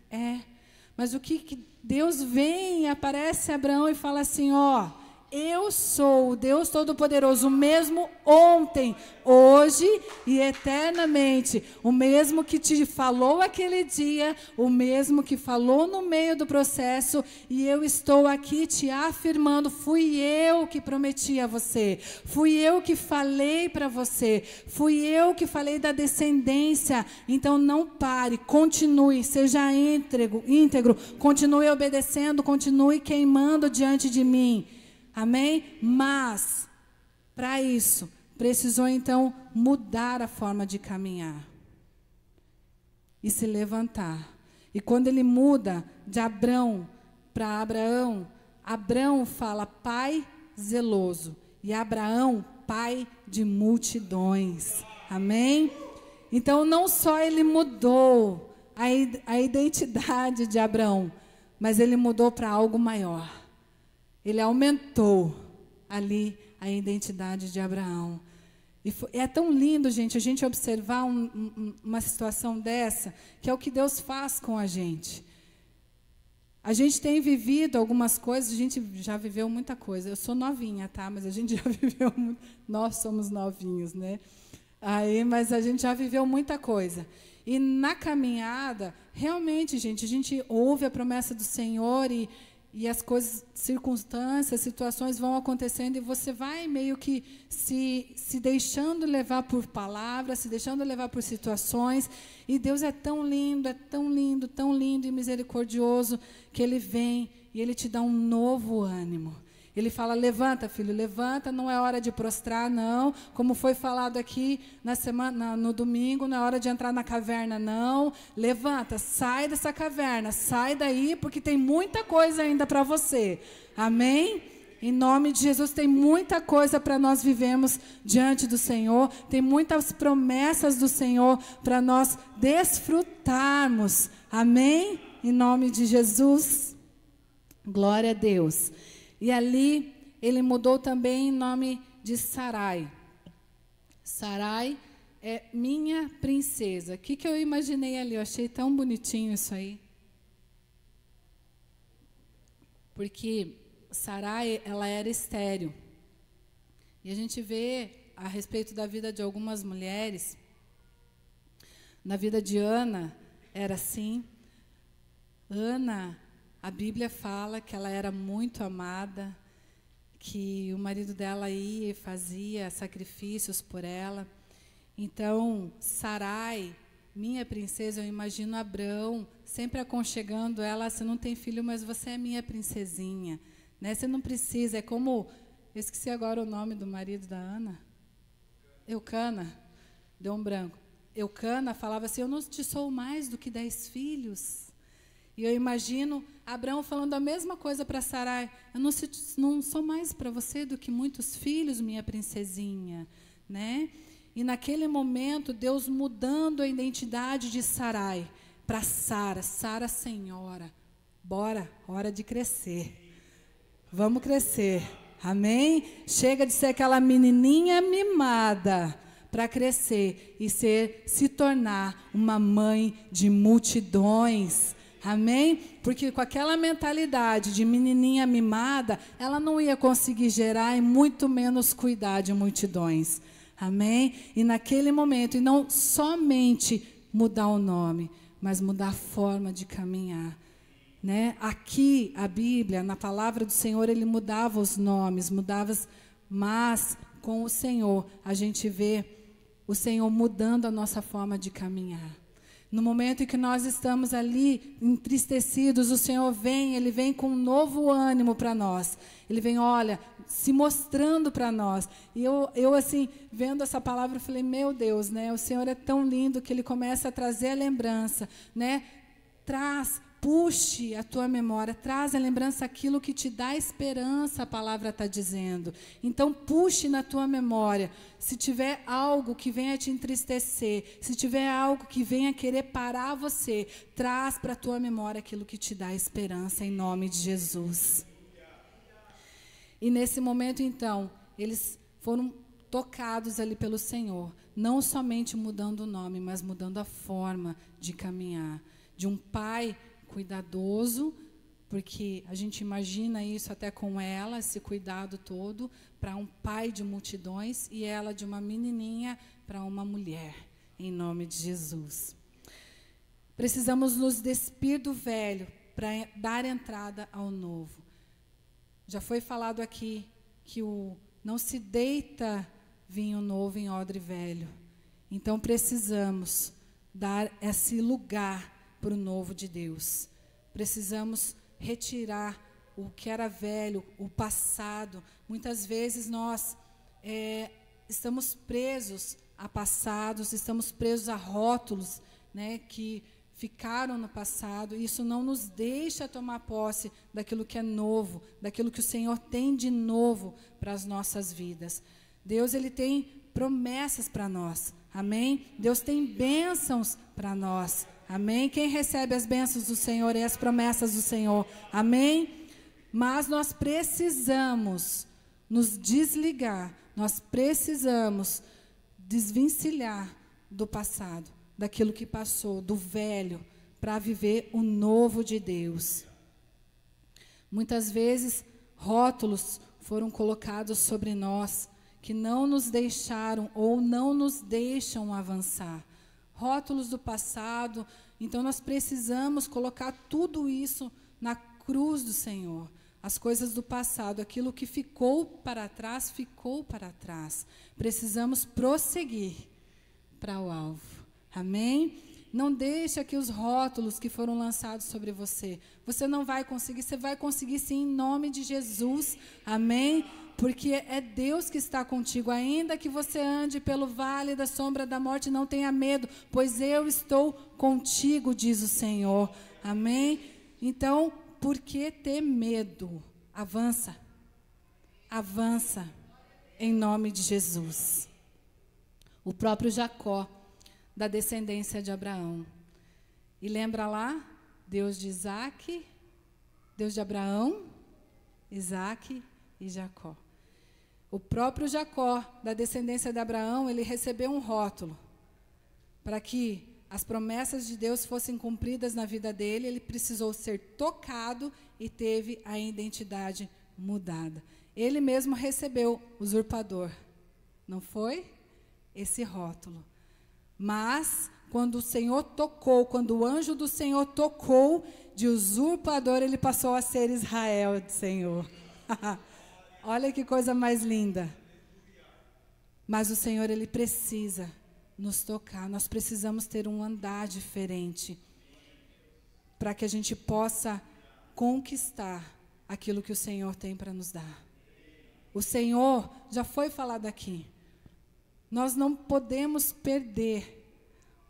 Mas o que Deus vem, aparece a Abraão e fala assim, ó... Eu sou o Deus Todo-Poderoso, o mesmo ontem, hoje e eternamente. O mesmo que te falou aquele dia, o mesmo que falou no meio do processo. E eu estou aqui te afirmando, fui eu que prometi a você. Fui eu que falei para você. Fui eu que falei da descendência. Então não pare, continue, seja íntegro, continue obedecendo, continue queimando diante de mim. Amém? Mas, para isso, precisou então mudar a forma de caminhar. E se levantar. E quando ele muda de Abrão para Abraão, Abrão fala pai zeloso. E Abraão, pai de multidões. Amém? Então, não só ele mudou a identidade de Abraão, mas ele mudou para algo maior. Ele aumentou ali a identidade de Abraão. E é tão lindo, gente, a gente observar uma situação dessa, que é o que Deus faz com a gente. A gente tem vivido algumas coisas, a gente já viveu muita coisa. Eu sou novinha, tá? Mas a gente já viveu muito. Nós somos novinhos, né? Mas a gente já viveu muita coisa. E na caminhada, realmente, gente, a gente ouve a promessa do Senhor e as coisas, circunstâncias, situações vão acontecendo e você vai meio que se deixando levar por palavras, se deixando levar por situações. E Deus é tão lindo e misericordioso, que Ele vem e Ele te dá um novo ânimo. Ele fala, levanta, filho, levanta, não é hora de prostrar, não. Como foi falado aqui no domingo, não é hora de entrar na caverna, não. Levanta, sai dessa caverna, sai daí, porque tem muita coisa ainda para você. Amém? Em nome de Jesus, tem muita coisa para nós vivemos diante do Senhor. Tem muitas promessas do Senhor para nós desfrutarmos. Amém? Em nome de Jesus. Glória a Deus. E ali, ele mudou também em nome de Sarai. Sarai é minha princesa. O que eu imaginei ali? Eu achei tão bonitinho isso aí. Porque Sarai, ela era estéril. E a gente vê a respeito da vida de algumas mulheres. Na vida de Ana, era assim. Ana, a Bíblia fala que ela era muito amada, que o marido dela ia e fazia sacrifícios por ela. Então, Sarai, minha princesa, eu imagino Abrão sempre aconchegando ela. Você não tem filho, mas você é minha princesinha. Né? Você não precisa, é como... Eu esqueci agora o nome do marido da Ana. Eucana, deu um branco. Eucana falava assim, eu não te sou mais do que 10 filhos. E eu imagino Abraão falando a mesma coisa para Sarai. Eu não sou mais para você do que muitos filhos, minha princesinha. Né? E naquele momento, Deus mudando a identidade de Sarai para Sara. Sara, senhora. Bora, hora de crescer. Vamos crescer. Amém? Chega de ser aquela menininha mimada para crescer e se tornar uma mãe de multidões. Amém? Porque com aquela mentalidade de menininha mimada, ela não ia conseguir gerar e muito menos cuidar de multidões. Amém? E naquele momento, e não somente mudar o nome, mas mudar a forma de caminhar. Né? Aqui, a Bíblia, na palavra do Senhor, ele mudava os nomes, mas com o Senhor, a gente vê o Senhor mudando a nossa forma de caminhar. No momento em que nós estamos ali entristecidos, o Senhor vem, Ele vem com um novo ânimo para nós. Ele vem, olha, se mostrando para nós. E eu assim, vendo essa palavra, eu falei, meu Deus, né? O Senhor é tão lindo que Ele começa a trazer a lembrança, né? Puxe a tua memória, traz a lembrança aquilo que te dá esperança, a palavra está dizendo. Então, puxe na tua memória. Se tiver algo que venha te entristecer, se tiver algo que venha querer parar você, traz para a tua memória aquilo que te dá esperança, em nome de Jesus. E nesse momento, então, eles foram tocados ali pelo Senhor, não somente mudando o nome, mas mudando a forma de caminhar. De um pai cuidadoso, porque a gente imagina isso até com ela, esse cuidado todo, para um pai de multidões, e ela de uma menininha para uma mulher, em nome de Jesus. Precisamos nos despir do velho para dar entrada ao novo. Já foi falado aqui que não se deita vinho novo em odre velho. Então precisamos dar esse lugar para o novo de Deus. Precisamos retirar o que era velho, o passado. Muitas vezes nós estamos presos a passados, estamos presos a rótulos, né, que ficaram no passado. E isso não nos deixa tomar posse daquilo que é novo, daquilo que o Senhor tem de novo para as nossas vidas. Deus, Ele tem promessas para nós. Amém? Deus tem bênçãos para nós. Amém? Quem recebe as bênçãos do Senhor e as promessas do Senhor? Amém? Mas nós precisamos nos desligar, nós precisamos desvencilhar do passado, daquilo que passou, do velho, para viver o novo de Deus. Muitas vezes, rótulos foram colocados sobre nós que não nos deixaram ou não nos deixam avançar. Rótulos do passado. Então, nós precisamos colocar tudo isso na cruz do Senhor. As coisas do passado, aquilo que ficou para trás, ficou para trás. Precisamos prosseguir para o alvo. Amém? Não deixa que os rótulos que foram lançados sobre você. Você não vai conseguir, você vai conseguir sim, em nome de Jesus. Amém? Porque é Deus que está contigo. Ainda que você ande pelo vale da sombra da morte, não tenha medo, pois eu estou contigo, diz o Senhor. Amém? Então, por que ter medo? Avança. Avança. Em nome de Jesus. O próprio Jacó, da descendência de Abraão. E lembra lá? Deus de Isaac, Deus de Abraão, Isaac e Jacó. O próprio Jacó, da descendência de Abraão, ele recebeu um rótulo para que as promessas de Deus fossem cumpridas na vida dele. Ele precisou ser tocado e teve a identidade mudada. Ele mesmo recebeu usurpador, não foi? Esse rótulo. Mas, quando o Senhor tocou, quando o anjo do Senhor tocou, de usurpador, ele passou a ser Israel do Senhor. Olha que coisa mais linda. Mas o Senhor, ele precisa nos tocar. Nós precisamos ter um andar diferente para que a gente possa conquistar aquilo que o Senhor tem para nos dar. O Senhor, já foi falado aqui, nós não podemos perder.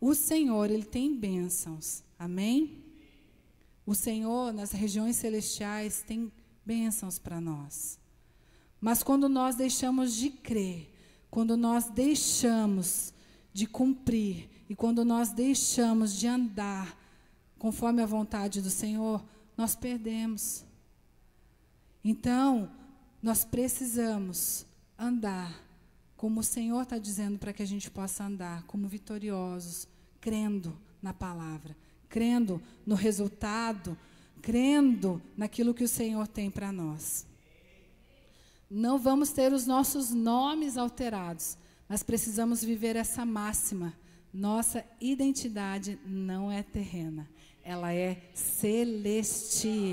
O Senhor, ele tem bênçãos. Amém? O Senhor, nas regiões celestiais, tem bênçãos para nós. Mas quando nós deixamos de crer, quando nós deixamos de cumprir, e quando nós deixamos de andar conforme a vontade do Senhor, nós perdemos. Então, nós precisamos andar como o Senhor está dizendo para que a gente possa andar, como vitoriosos, crendo na palavra, crendo no resultado, crendo naquilo que o Senhor tem para nós. Não vamos ter os nossos nomes alterados, mas precisamos viver essa máxima. Nossa identidade não é terrena, ela é celestial.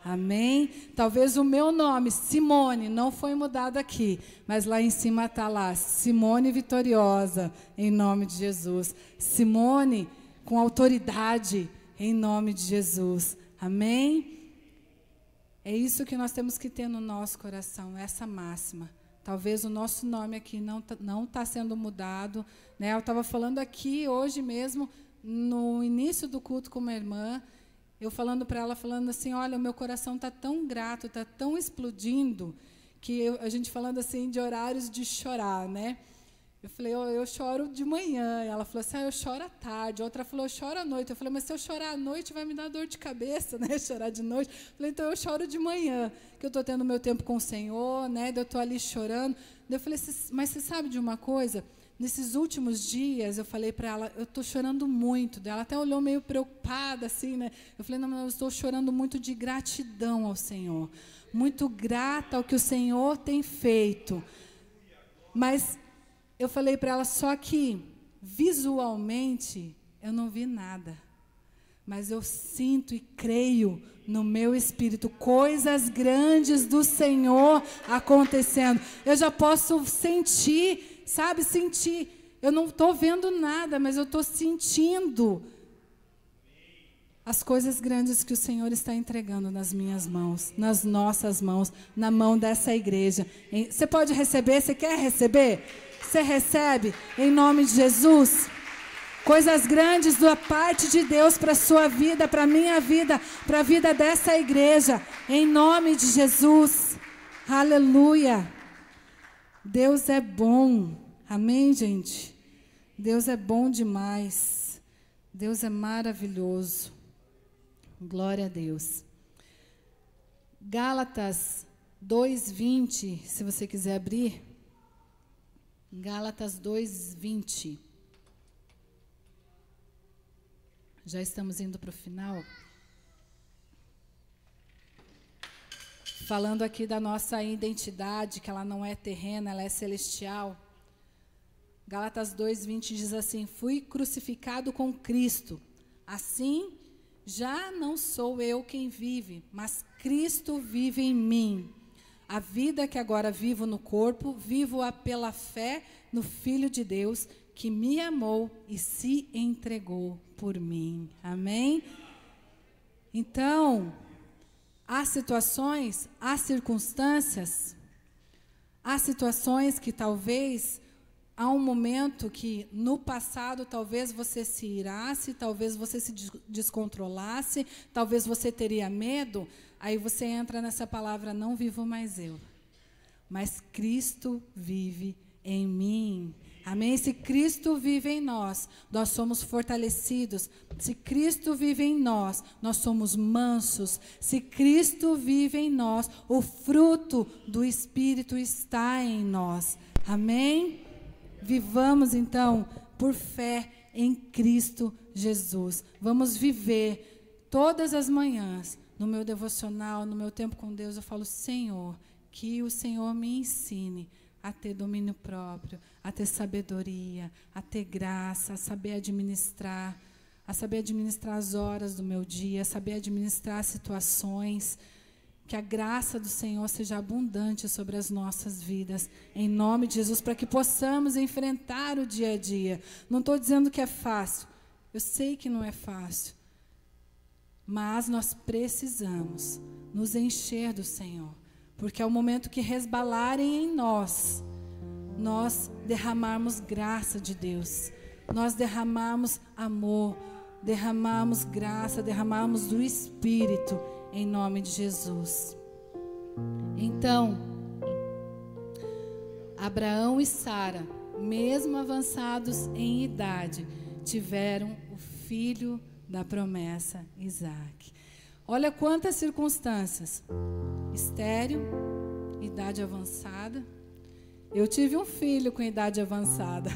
Amém? Talvez o meu nome, Simone, não foi mudado aqui, mas lá em cima está lá, Simone vitoriosa, em nome de Jesus. Simone com autoridade, em nome de Jesus. Amém? É isso que nós temos que ter no nosso coração, essa máxima. Talvez o nosso nome aqui não tá sendo mudado, né? Eu estava falando aqui hoje mesmo, no início do culto com uma irmã, eu falando para ela, falando assim, olha, o meu coração está tão grato, está tão explodindo, que a gente falando assim de horários de chorar, né? Eu falei, eu choro de manhã. E ela falou assim, eu choro à tarde. Outra falou, eu choro à noite. Eu falei, mas se eu chorar à noite vai me dar dor de cabeça, né? Chorar de noite. Eu falei, então eu choro de manhã, que eu estou tendo meu tempo com o Senhor, né? Eu estou ali chorando. Eu falei, mas você sabe de uma coisa? Nesses últimos dias, eu falei para ela, eu estou chorando muito. Ela até olhou meio preocupada, assim, né? Eu falei, não, eu estou chorando muito de gratidão ao Senhor. Muito grata ao que o Senhor tem feito. Mas eu falei para ela, só que visualmente eu não vi nada. Mas eu sinto e creio no meu espírito coisas grandes do Senhor acontecendo. Eu já posso sentir, sabe, sentir. Eu não estou vendo nada, mas eu estou sentindo as coisas grandes que o Senhor está entregando nas minhas mãos, nas nossas mãos, na mão dessa igreja. Você pode receber? Você quer receber? Você recebe em nome de Jesus? Coisas grandes da parte de Deus para a sua vida, para a minha vida, para a vida dessa igreja, em nome de Jesus. Aleluia. Deus é bom. Amém, gente? Deus é bom demais. Deus é maravilhoso. Glória a Deus. Gálatas 2:20, se você quiser abrir. Gálatas 2:20. Já estamos indo para o final. Falando aqui da nossa identidade, que ela não é terrena, ela é celestial. Gálatas 2:20 diz assim: fui crucificado com Cristo. Assim, já não sou eu quem vive, mas Cristo vive em mim. A vida que agora vivo no corpo, vivo-a pela fé no Filho de Deus, que me amou e se entregou por mim. Amém? Então, há situações, há circunstâncias, há situações que talvez, há um momento que no passado talvez você se irasse, talvez você se descontrolasse, talvez você teria medo, aí você entra nessa palavra, não vivo mais eu, mas Cristo vive em mim. Amém? Se Cristo vive em nós, nós somos fortalecidos. Se Cristo vive em nós, nós somos mansos. Se Cristo vive em nós, o fruto do Espírito está em nós. Amém? Vivamos, então, por fé em Cristo Jesus. Vamos viver todas as manhãs, no meu devocional, no meu tempo com Deus, eu falo, Senhor, que o Senhor me ensine a ter domínio próprio, a ter sabedoria, a ter graça, a saber administrar as horas do meu dia, a saber administrar situações, que a graça do Senhor seja abundante sobre as nossas vidas, em nome de Jesus, para que possamos enfrentar o dia a dia. Não estou dizendo que é fácil, eu sei que não é fácil, mas nós precisamos nos encher do Senhor, porque é o momento que resbalarem em nós derramarmos graça de Deus, nós derramarmos amor, derramarmos graça, derramarmos do Espírito, em nome de Jesus. Então, Abraão e Sara, mesmo avançados em idade, tiveram o filho da promessa, Isaque. Olha quantas circunstâncias. Estéril, idade avançada. Eu tive um filho com idade avançada.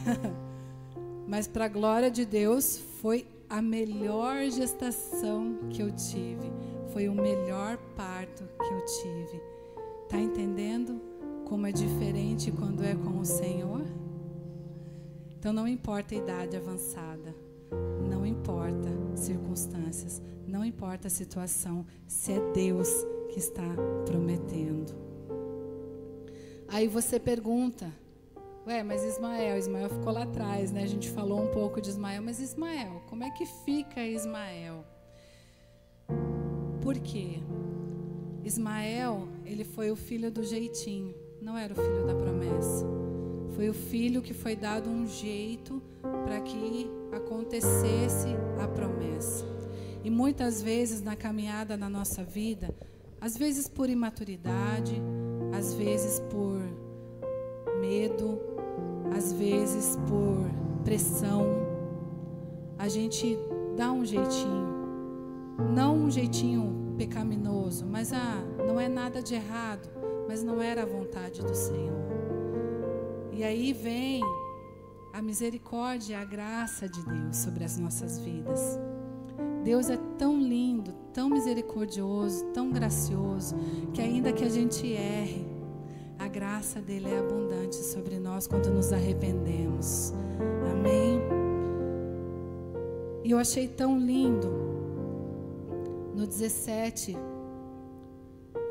Mas para a glória de Deus, foi a melhor gestação que eu tive. Foi o melhor parto que eu tive. Está entendendo como é diferente quando é com o Senhor? Então não importa a idade avançada, não importa circunstâncias, não importa a situação, se é Deus que está prometendo. Aí você pergunta, mas Ismael ficou lá atrás, né? A gente falou um pouco de Ismael, mas Ismael, como é que fica Ismael? Por quê? Ismael, ele foi o filho do jeitinho, não era o filho da promessa. Foi o filho que foi dado um jeito para que acontecesse a promessa. E muitas vezes na caminhada na nossa vida, às vezes por imaturidade, às vezes por medo, às vezes por pressão, a gente dá um jeitinho. Não um jeitinho pecaminoso, mas não é nada de errado, mas não era a vontade do Senhor. E aí vem a misericórdia e a graça de Deus sobre as nossas vidas. Deus é tão lindo, tão misericordioso, tão gracioso, que ainda que a gente erre, a graça dele é abundante sobre nós quando nos arrependemos. Amém? E eu achei tão lindo no 17,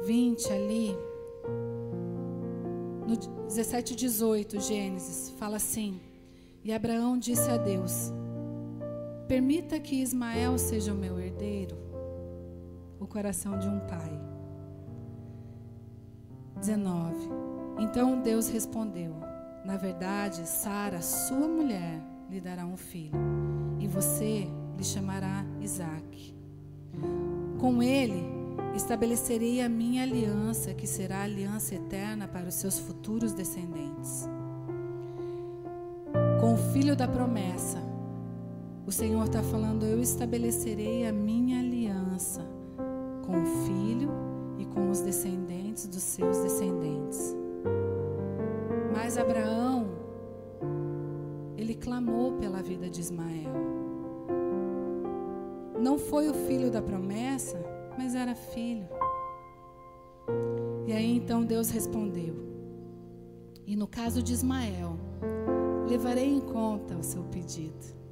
20 ali, no 17, 18, Gênesis, fala assim: e Abraão disse a Deus: permita que Ismael seja o meu herdeiro. O coração de um pai. 19. Então Deus respondeu: na verdade, Sara, sua mulher, lhe dará um filho, e você lhe chamará Isaque. Com ele estabelecerei a minha aliança, que será a aliança eterna para os seus futuros descendentes. Com o filho da promessa, o Senhor está falando: eu estabelecerei a minha aliança com o filho e com os descendentes dos seus descendentes. Mas Abraão, ele clamou pela vida de Ismael. Não foi o filho da promessa, mas era filho. E aí então Deus respondeu: e no caso de Ismael, levarei em conta o seu pedido.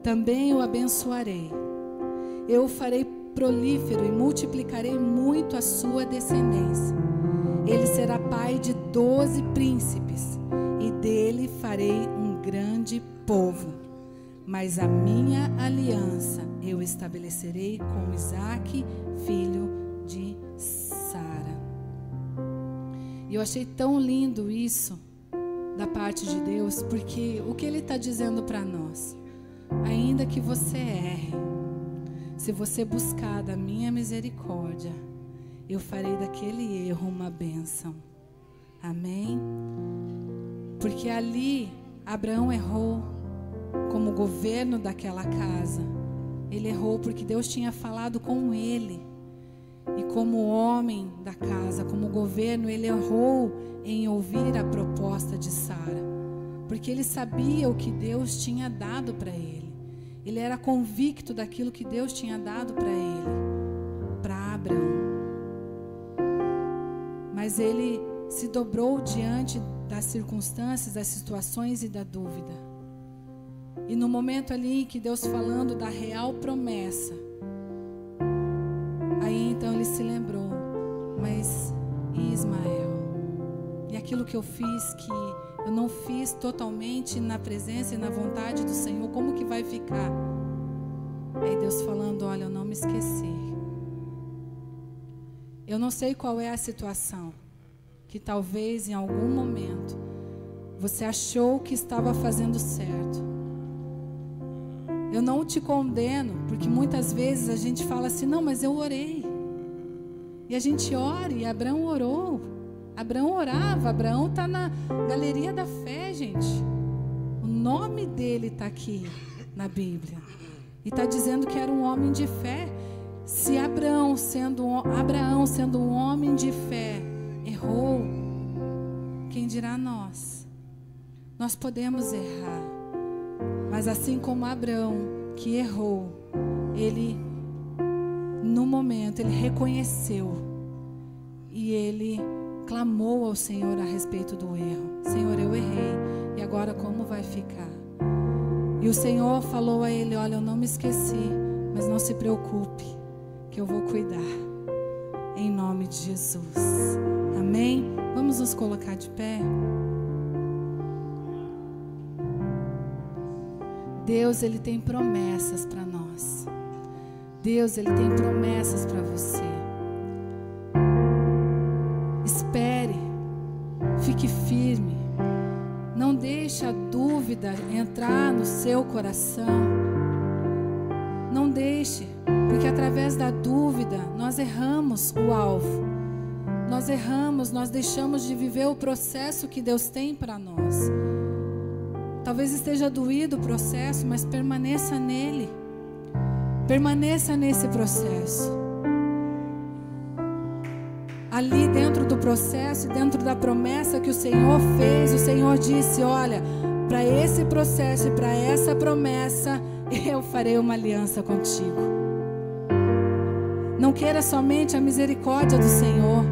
Também o abençoarei. Eu o farei prolífero e multiplicarei muito a sua descendência. Ele será pai de 12 príncipes, e dele farei um grande povo. Mas a minha aliança eu estabelecerei com Isaque, filho de Sara. E eu achei tão lindo isso da parte de Deus, porque o que Ele está dizendo para nós: ainda que você erre, se você buscar da minha misericórdia, eu farei daquele erro uma bênção. Amém? Porque ali Abraão errou como governo daquela casa. Ele errou porque Deus tinha falado com ele. E como homem da casa, como governo, ele errou em ouvir a proposta de Sara. Porque ele sabia o que Deus tinha dado para ele. Ele era convicto daquilo que Deus tinha dado para ele, para Abraão. Mas ele se dobrou diante das circunstâncias, das situações e da dúvida. E no momento ali que Deus falando da real promessa, aí então ele se lembrou: mas e Ismael? E aquilo que eu fiz, que eu não fiz totalmente na presença e na vontade do Senhor, como que vai ficar? Aí Deus falando: olha, eu não me esqueci. Eu não sei qual é a situação que talvez em algum momento você achou que estava fazendo certo. Eu não te condeno, porque muitas vezes a gente fala assim: não, mas eu orei. E a gente ora, e Abraão orou. Abraão orava, Abraão está na galeria da fé, gente. O nome dele está aqui na Bíblia. E está dizendo que era um homem de fé. Se Abraão, sendo um homem de fé, errou, quem dirá nós? Nós podemos errar. Mas assim como Abraão, que errou, ele, no momento, ele reconheceu. E ele clamou ao Senhor a respeito do erro. Senhor, eu errei. E agora como vai ficar? E o Senhor falou a ele: olha, eu não me esqueci, mas não se preocupe, que eu vou cuidar. Em nome de Jesus. Amém? Vamos nos colocar de pé. Deus, Ele tem promessas para nós. Deus, Ele tem promessas para você. Espere, fique firme. Não deixe a dúvida entrar no seu coração. Não deixe, porque através da dúvida nós erramos o alvo. Nós erramos, nós deixamos de viver o processo que Deus tem para nós. Talvez esteja doído o processo, mas permaneça nele. Permaneça nesse processo. Ali dentro do processo, dentro da promessa que o Senhor fez, o Senhor disse: olha, para esse processo e para essa promessa, eu farei uma aliança contigo. Não queira somente a misericórdia do Senhor,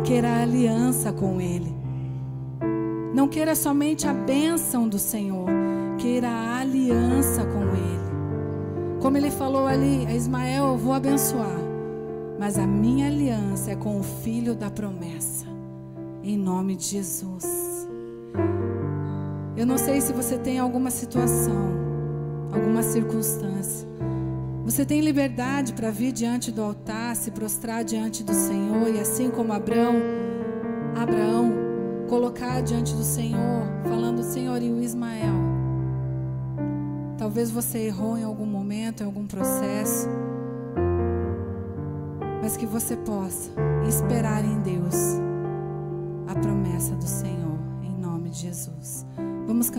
queira a aliança com Ele. Não queira somente a bênção do Senhor, queira a aliança com Ele. Como Ele falou ali a Ismael: eu vou abençoar, mas a minha aliança é com o filho da promessa. Em nome de Jesus. Eu não sei se você tem alguma situação, alguma circunstância. Você tem liberdade para vir diante do altar, se prostrar diante do Senhor e assim como Abraão, colocar diante do Senhor, falando: Senhor, e o Ismael? Talvez você errou em algum momento, em algum processo, mas que você possa esperar em Deus a promessa do Senhor, em nome de Jesus. Vamos cantar.